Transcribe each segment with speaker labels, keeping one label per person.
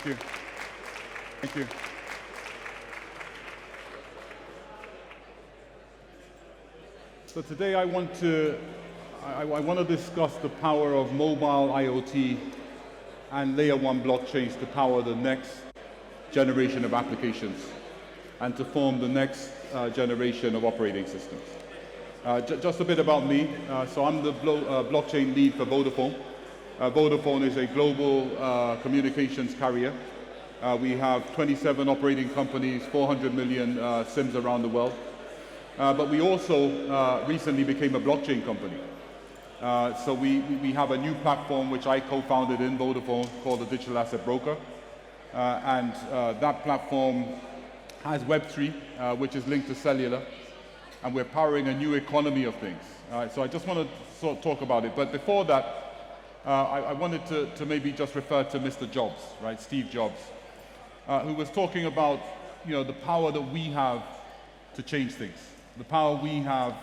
Speaker 1: Thank you. Thank you. So today I want to discuss the power of mobile IoT and layer 1 blockchains to power the next generation of applications and to form the next generation of operating systems. Just a bit about me. So I'm the blockchain lead for Vodafone. Vodafone is a global communications carrier. We have 27 operating companies, 400 million SIMs around the world. But we also recently became a blockchain company. So we have a new platform which I co-founded in Vodafone called the Digital Asset Broker. And that platform has Web3, which is linked to cellular. And we're powering a new economy of things. So I just want to sort of talk about it. But before that, I wanted to maybe just refer to Mr. Jobs, right, Steve Jobs, who was talking about, the power that we have to change things. The power we have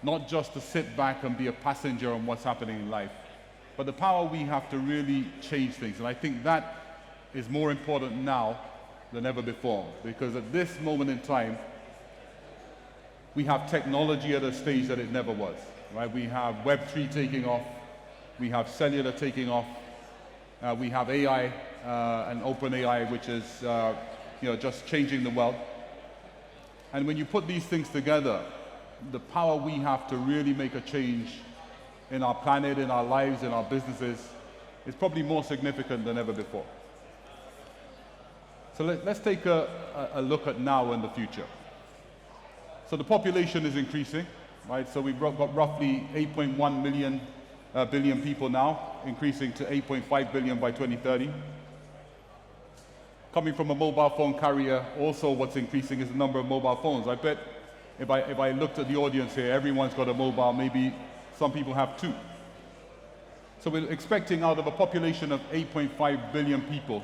Speaker 1: not just to sit back and be a passenger on what's happening in life, but the power we have to really change things. And I think that is more important now than ever before, because at this moment in time, we have technology at a stage that it never was, right? We have Web3 taking off, we have cellular taking off, we have AI and open AI, which is just changing the world. And when you put these things together, the power we have to really make a change in our planet, in our lives, in our businesses, is probably more significant than ever before. So let's take a look at now and the future. So the population is increasing, right? So we've got roughly 8.1 billion people now, increasing to 8.5 billion by 2030. Coming from a mobile phone carrier, also what's increasing is the number of mobile phones. I bet if I looked at the audience here, everyone's got a mobile, maybe some people have two. So we're expecting out of a population of 8.5 billion people,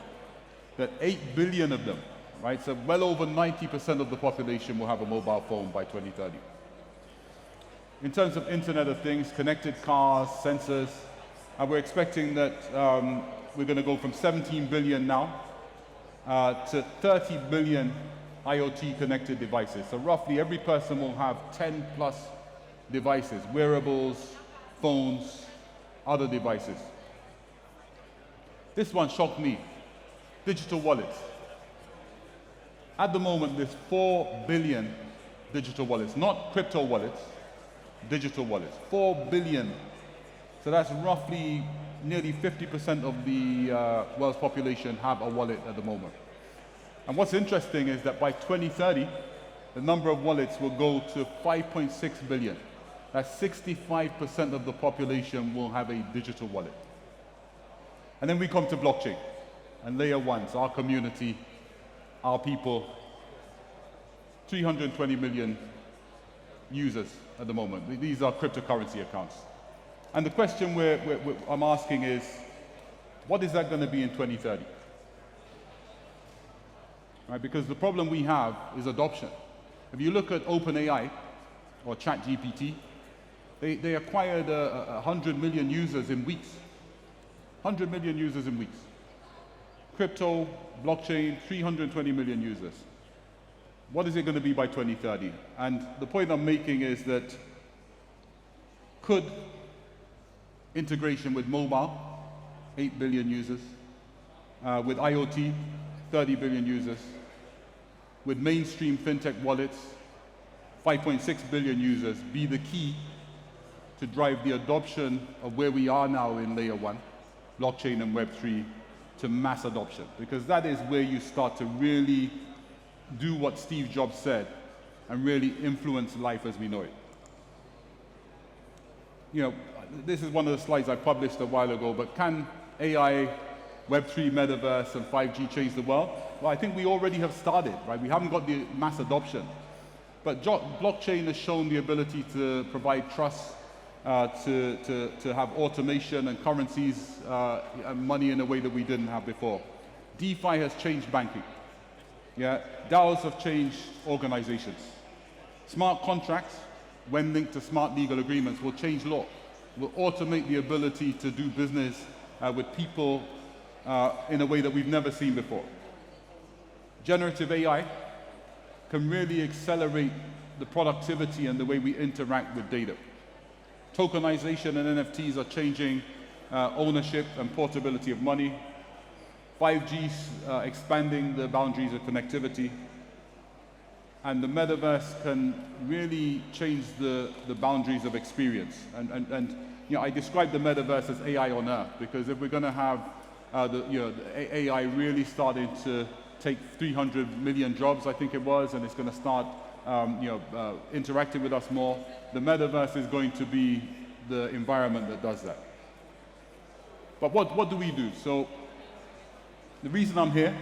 Speaker 1: that 8 billion of them, right? So well over 90% of the population will have a mobile phone by 2030. In terms of Internet of Things, connected cars, sensors, we're expecting that we're going to go from 17 billion now to 30 billion IoT connected devices. So roughly every person will have 10 plus devices, wearables, phones, other devices. This one shocked me. Digital wallets. At the moment, there's 4 billion digital wallets, not crypto wallets, digital wallets. 4 billion. So that's roughly nearly 50% of the world's population have a wallet at the moment. And what's interesting is that by 2030, the number of wallets will go to 5.6 billion. That's 65% of the population will have a digital wallet. And then we come to blockchain and layer 1, so our community, our people, 320 million users at the moment. These are cryptocurrency accounts. And the question I'm asking is, what is that going to be in 2030? Right, because the problem we have is adoption. If you look at OpenAI or ChatGPT, they acquired 100 million users in weeks. 100 million users in weeks. Crypto, blockchain, 320 million users. What is it going to be by 2030? And the point I'm making is that could integration with mobile, 8 billion users, with IoT, 30 billion users, with mainstream fintech wallets, 5.6 billion users, be the key to drive the adoption of where we are now in layer 1, blockchain and Web3, to mass adoption? Because that is where you start to really do what Steve Jobs said and really influence life as we know it. This is one of the slides I published a while ago, but can AI, Web3, Metaverse, and 5G change the world? Well, I think we already have started, right? We haven't got the mass adoption. But blockchain has shown the ability to provide trust, to have automation and currencies and money in a way that we didn't have before. DeFi has changed banking. Yeah, DAOs have changed organizations. Smart contracts, when linked to smart legal agreements, will change law, will automate the ability to do business with people in a way that we've never seen before. Generative AI can really accelerate the productivity and the way we interact with data. Tokenization and NFTs are changing ownership and portability of money. 5G's expanding the boundaries of connectivity. And the metaverse can really change the boundaries of experience. And you know, I describe the metaverse as AI on Earth, because if we're going to have the AI really starting to take 300 million jobs, I think it was, and it's going to start interacting with us more, the metaverse is going to be the environment that does that. But what do we do? So the reason I'm here,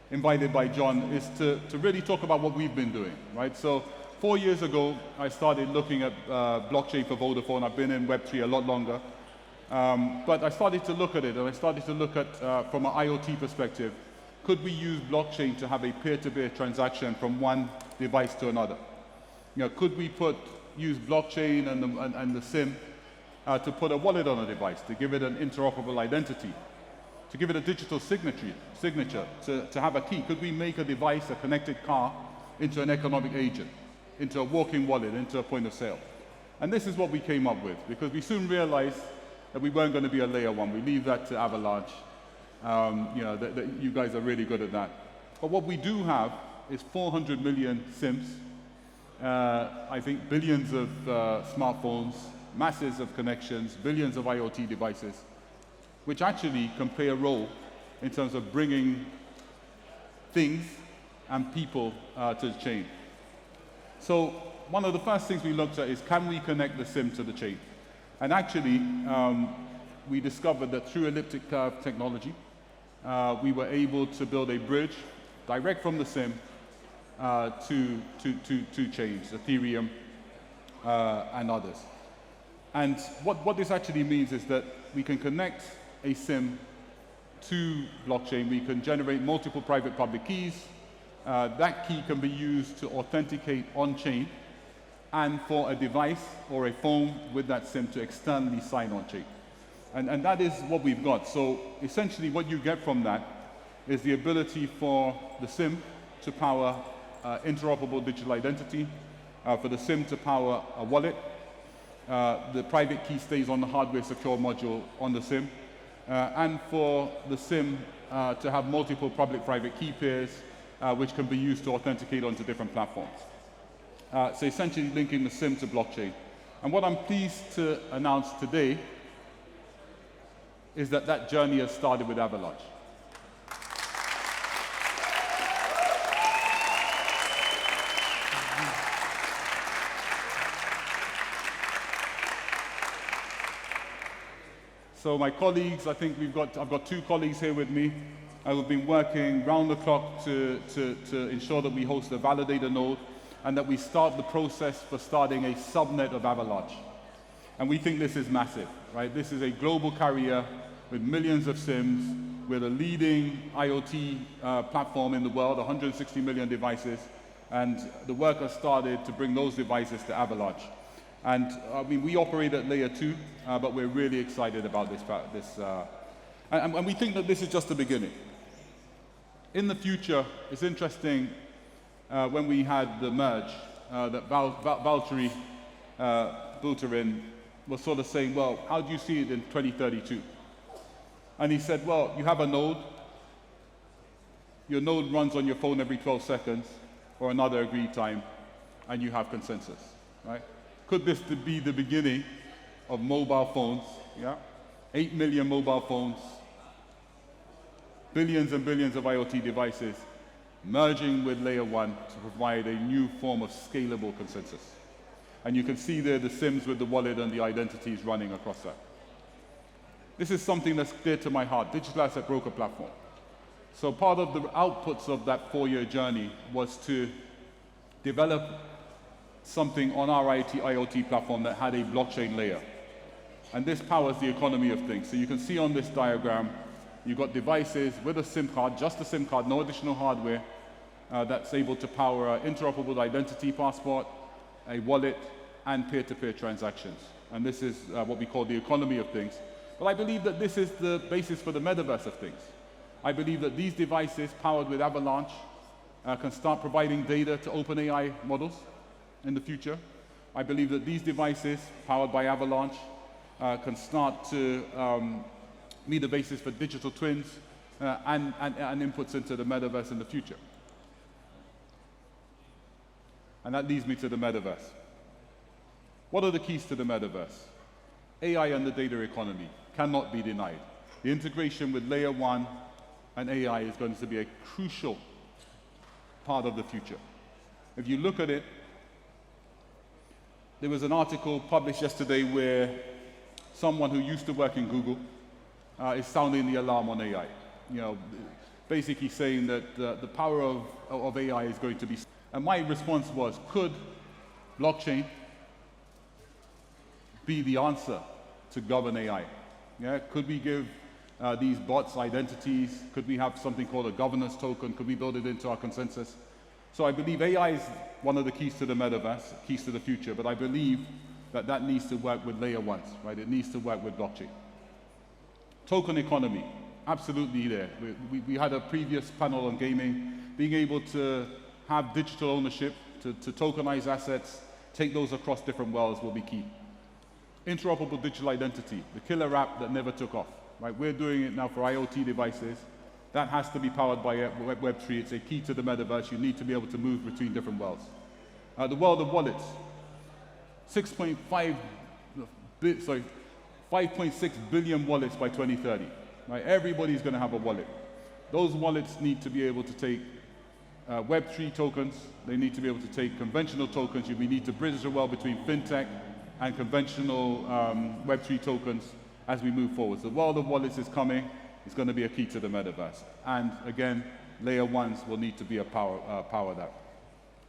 Speaker 1: invited by John, is to really talk about what we've been doing, right? So 4 years ago, I started looking at blockchain for Vodafone. I've been in Web3 a lot longer. But I started to look at it, and I started to look at, from an IoT perspective, could we use blockchain to have a peer-to-peer transaction from one device to another? You know, could we use blockchain and the SIM to put a wallet on a device, to give it an interoperable identity, to give it a digital signature, to have a key? Could we make a device, a connected car, into an economic agent, into a walking wallet, into a point of sale? And this is what we came up with, because we soon realized that we weren't going to be a layer one. We leave that to Avalanche. You guys are really good at that. But what we do have is 400 million SIMs, I think billions of smartphones, masses of connections, billions of IoT devices, which actually can play a role in terms of bringing things and people to the chain. So one of the first things we looked at is, can we connect the SIM to the chain? And actually, we discovered that through elliptic curve technology, we were able to build a bridge direct from the SIM to chains, Ethereum and others. And what this actually means is that we can connect a SIM to blockchain. We can generate multiple private public keys. That key can be used to authenticate on-chain, and for a device or a phone with that SIM to externally sign on-chain. And that is what we've got. So essentially what you get from that is the ability for the SIM to power interoperable digital identity, for the SIM to power a wallet. The private key stays on the hardware secure module on the SIM, and for the SIM to have multiple public-private key pairs, which can be used to authenticate onto different platforms. So essentially linking the SIM to blockchain. And what I'm pleased to announce today is that that journey has started with Avalanche. So my colleagues, I think I've got 2 colleagues here with me. I've been working round the clock to ensure that we host a validator node, and that we start the process for starting a subnet of Avalanche. And we think this is massive, right? This is a global carrier with millions of SIMs, with a leading IoT platform in the world, 160 million devices, and the work has started to bring those devices to Avalanche. And I mean, we operate at layer 2, but we're really excited about this. And we think that this is just the beginning. In the future, it's interesting, when we had the merge, that Valtteri Buterin was sort of saying, well, how do you see it in 2032? And he said, well, you have a node. Your node runs on your phone every 12 seconds, or another agreed time, and you have consensus, right? Could this be the beginning of mobile phones? Yeah, 8 million mobile phones, billions and billions of IoT devices, merging with layer 1 to provide a new form of scalable consensus. And you can see there the SIMs with the wallet and the identities running across that. This is something that's dear to my heart, digital asset broker platform. So part of the outputs of that 4-year journey was to develop something on our IoT platform that had a blockchain layer. And this powers the economy of things. So you can see on this diagram, you've got devices with a SIM card, just a SIM card, no additional hardware, that's able to power an interoperable identity passport, a wallet, and peer-to-peer transactions. And this is what we call the economy of things. But I believe that this is the basis for the metaverse of things. I believe that these devices, powered with Avalanche, can start providing data to OpenAI models in the future. I believe that these devices, powered by Avalanche, can start to be the basis for digital twins and inputs into the metaverse in the future. And that leads me to the metaverse. What are the keys to the metaverse? AI and the data economy cannot be denied. The integration with layer 1 and AI is going to be a crucial part of the future. If you look at it, there was an article published yesterday where someone who used to work in Google is sounding the alarm on AI. You know, basically saying that the power of AI is going to be... And my response was, could blockchain be the answer to govern AI? Yeah? Could we give these bots identities? Could we have something called a governance token? Could we build it into our consensus? So I believe AI is one of the keys to the metaverse, keys to the future, but I believe that that needs to work with layer 1s, right? It needs to work with blockchain. Token economy, absolutely there. We had a previous panel on gaming. Being able to have digital ownership, to tokenize assets, take those across different worlds will be key. Interoperable digital identity, the killer app that never took off, right? We're doing it now for IoT devices. That has to be powered by Web3. It's a key to the metaverse. You need to be able to move between different worlds. The world of wallets, 5.6 billion wallets by 2030. Right? Everybody's going to have a wallet. Those wallets need to be able to take Web3 tokens. They need to be able to take conventional tokens. We need to bridge the world between fintech and conventional Web3 tokens as we move forward. So the world of wallets is coming. It's going to be a key to the metaverse. And again, layer 1s will need to be a power that.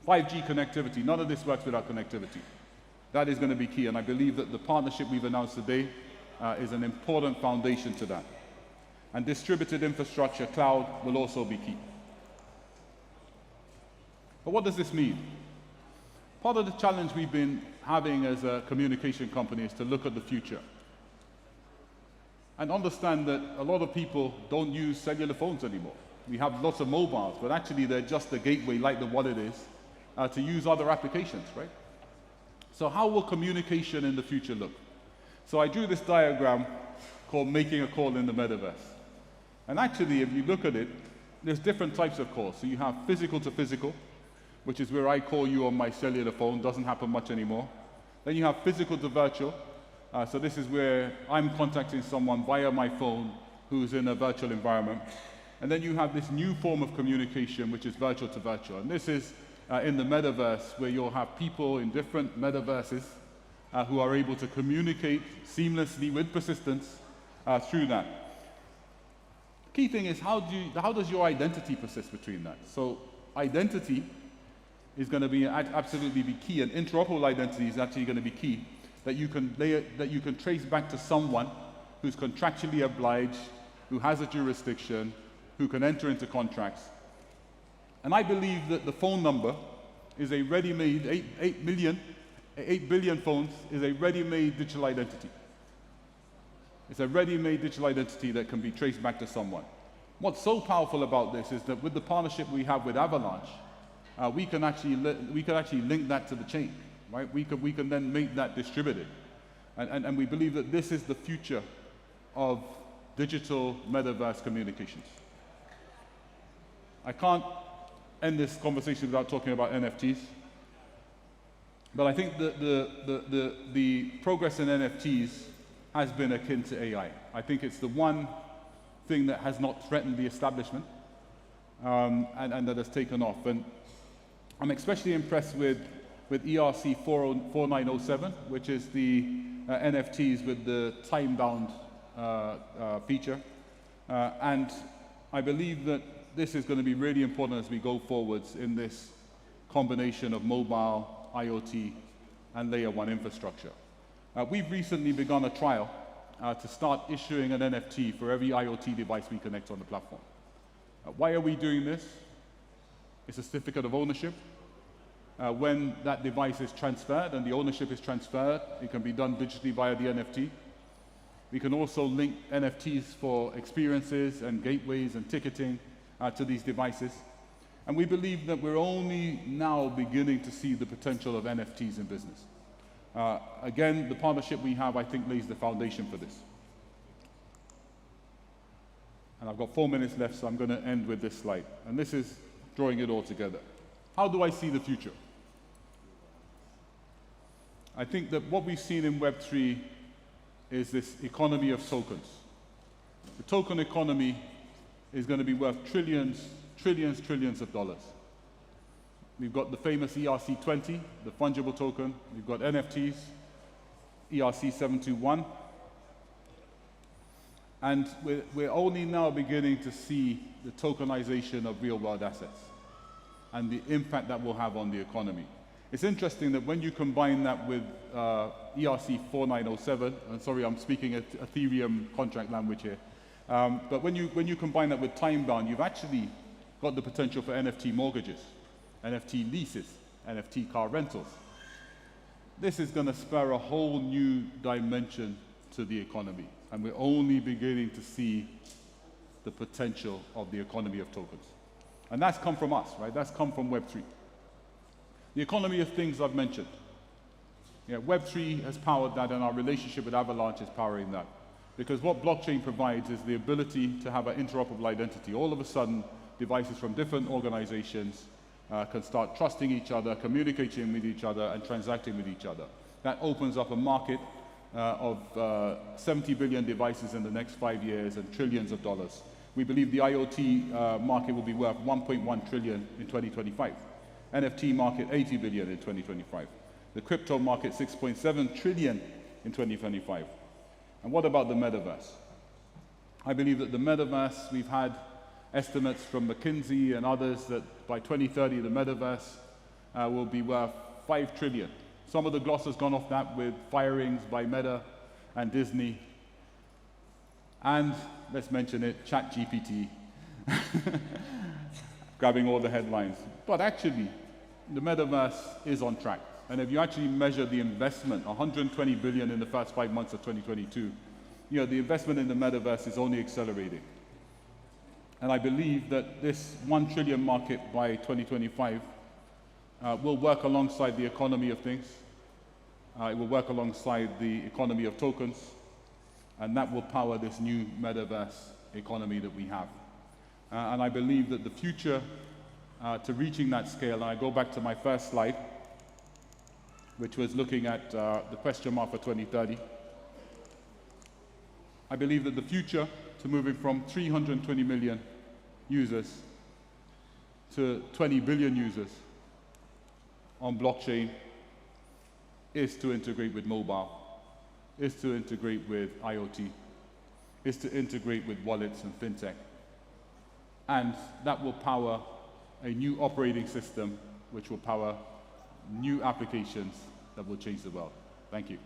Speaker 1: 5G connectivity. None of this works without connectivity. That is going to be key. And I believe that the partnership we've announced today is an important foundation to that. And distributed infrastructure, cloud, will also be key. But what does this mean? Part of the challenge we've been having as a communication company is to look at the future and understand that a lot of people don't use cellular phones anymore. We have lots of mobiles, but actually they're just a gateway, like the wallet is, to use other applications, right? So how will communication in the future look? So I drew this diagram called making a call in the metaverse. And actually, if you look at it, there's different types of calls. So you have physical to physical, which is where I call you on my cellular phone. Doesn't happen much anymore. Then you have physical to virtual. So this is where I'm contacting someone via my phone who's in a virtual environment. And then you have this new form of communication, which is virtual to virtual. And this is in the metaverse, where you'll have people in different metaverses who are able to communicate seamlessly with persistence through that. Key thing is, how does your identity persist between that? So identity is going to be absolutely be key, and interoperable identity is actually going to be key. That you can trace back to someone who's contractually obliged, who has a jurisdiction, who can enter into contracts. And I believe that the phone number is a ready-made 8 billion phones is a ready-made digital identity. It's a ready-made digital identity that can be traced back to someone. What's so powerful about this is that with the partnership we have with Avalanche, we can actually link that to the chain, right? We can then make that distributed. And we believe that this is the future of digital metaverse communications. I can't end this conversation without talking about NFTs. But I think the progress in NFTs has been akin to AI. I think it's the one thing that has not threatened the establishment and that has taken off. And I'm especially impressed with ERC 4907, which is the NFTs with the time-bound feature. And I believe that this is going to be really important as we go forwards in this combination of mobile, IoT, and layer 1 infrastructure. We've recently begun a trial to start issuing an NFT for every IoT device we connect on the platform. Why are we doing this? It's a certificate of ownership. When that device is transferred and the ownership is transferred, it can be done digitally via the NFT. We can also link NFTs for experiences and gateways and ticketing to these devices. And we believe that we're only now beginning to see the potential of NFTs in business. Again, the partnership we have, I think, lays the foundation for this. And I've got 4 minutes left, so I'm going to end with this slide. And this is drawing it all together. How do I see the future? I think that what we've seen in Web3 is this economy of tokens. The token economy is going to be worth trillions of dollars. We've got the famous ERC20, the fungible token. We've got NFTs, ERC721. And we're only now beginning to see the tokenization of real-world assets and the impact that will have on the economy. It's interesting that when you combine that with ERC4907, and sorry, I'm speaking Ethereum contract language here, but when you combine that with time-bound, you've actually got the potential for NFT mortgages, NFT leases, NFT car rentals. This is going to spur a whole new dimension to the economy, and we're only beginning to see the potential of the economy of tokens. And that's come from us, right? That's come from Web3. The economy of things I've mentioned. Yeah, Web3 has powered that, and our relationship with Avalanche is powering that. Because what blockchain provides is the ability to have an interoperable identity. All of a sudden, devices from different organizations can start trusting each other, communicating with each other, and transacting with each other. That opens up a market of 70 billion devices in the next 5 years and trillions of dollars. We believe the IoT market will be worth 1.1 trillion in 2025. NFT market, 80 billion in 2025. The crypto market, 6.7 trillion in 2025. And what about the metaverse? I believe that the metaverse, we've had estimates from McKinsey and others that by 2030, the metaverse will be worth 5 trillion. Some of the gloss has gone off that with firings by Meta and Disney. And let's mention it, ChatGPT, grabbing all the headlines. But actually, the metaverse is on track. And if you actually measure the investment, 120 billion in the first 5 months of 2022, you know, the investment in the metaverse is only accelerating. And I believe that this 1 trillion market by 2025 will work alongside the economy of things. It will work alongside the economy of tokens, and that will power this new metaverse economy that we have. And I believe that the future to reaching that scale, and I go back to my first slide, which was looking at the question mark for 2030. I believe that the future to moving from 320 million users to 20 billion users on blockchain is to integrate with mobile, is to integrate with IoT, is to integrate with wallets and fintech. And that will power a new operating system which will power new applications that will change the world. Thank you.